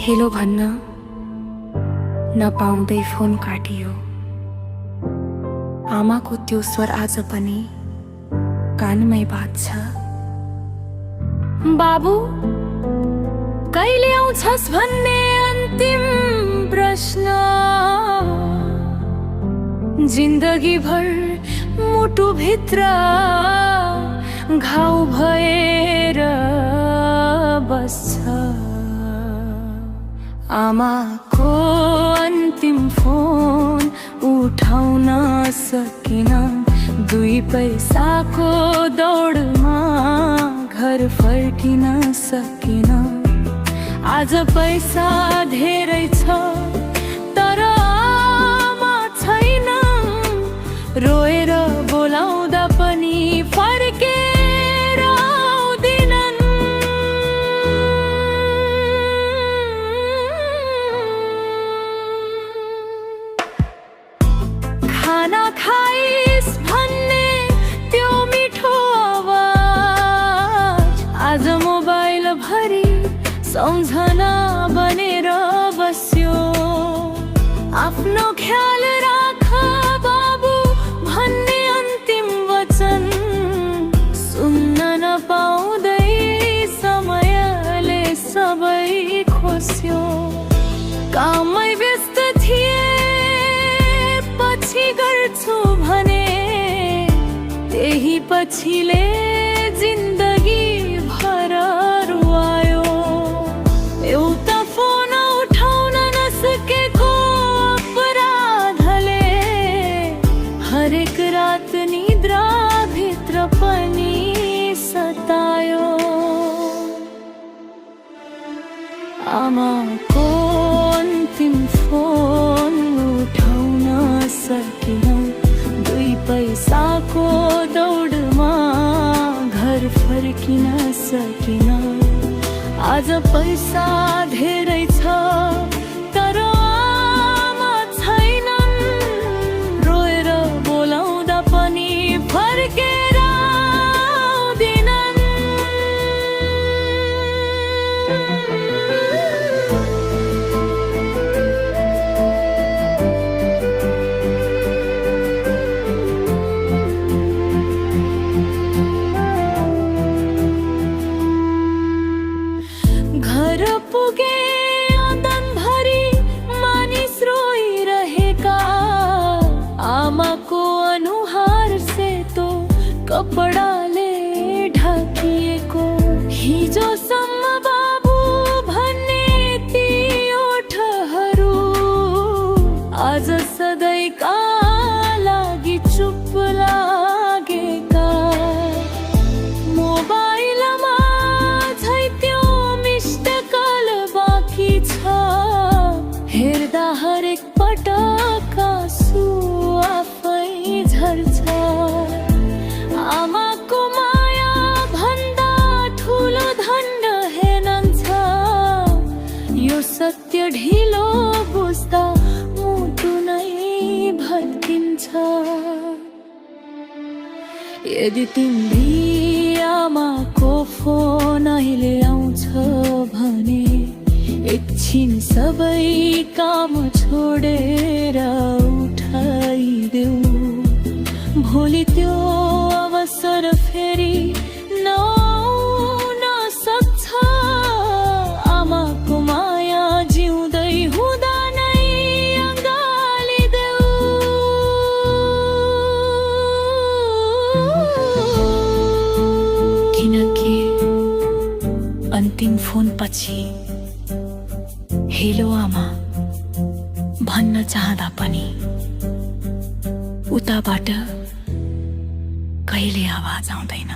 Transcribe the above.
Hello भन्न नपाउँदै phone काटियो। आमाको त्यो स्वर आज पनि कानमै बाज्छ। बाबु कहिले आउँछस् भन्ने अन्तिम प्रश्न जिन्दगी भर मुटुभित्र घाउ भएर बस्छ। आमाको अन्तिम फोन उठाउन सकिन, दुई पैसाको दौडमा घर फर्किन सकिन। आज पैसा धेरै छ तर आमा छैन, रोएर बोलाउँदा पनि फर्केर आउँदिनन्। खाना खाइस् भन्ने त्यो मिठो आवाज आज मोबाइल भरि सम्झना बनेर बस्यो। आफ्नो ख्याल राख बाबु भन्ने अन्तिम वचन सुन्न नपाउँदै समयले सबै खोस्यो। काममै व्यस्त थिए पछि गर्छु भने त्यही पछिले जिन्दगी भर रुवायो। एउटा फोन उठाउन नसकेको अपराधले हरेक रात निद्रा भित्र पनि सतायो। आमाको अन्तिम फोन उठाउन सकिन, दुई पैसाको दौडमा घर फर्किन सकिन। आज पैसा धेरै छ तर आमा छैनन्, रोएर बोलाउँदा पनि फर्केर आउँदिनन्। घर पुगे आँगनभरि मानिस रोइरहेका, आमाको अनुहार सेतो कपडाले ढाकिएको। हिजोसम्म बाबु भन्ने ती ओठहरू आज सधैँका लागि चुप लागेका। मोबाइलमा झै त्यो मिस्ड कल बाँकी छ, हेर्दा हरेक पटक आँसु आफै झर्छ। आमाको माया भन्दा ठुलो दण्ड हेनन्छ, यो सत्य ढिलो बुझ्दा मुटु नै भत्किन्छ। यदि तिम्री आमाको फोन अहिले आउँछ भने एकछिन सबै काम छोडेर उठाइदेऊ। भोलि त्यो अवसर फेरि नआउन सक्छ। आमाको माया जिउँदै हुँदा नै अँगालिदेऊ। किनकि अन्तिम फोन पछि हेलो आमा भन्न चाहँदा पनि उताबाट कहिले आवाज आउँदैन।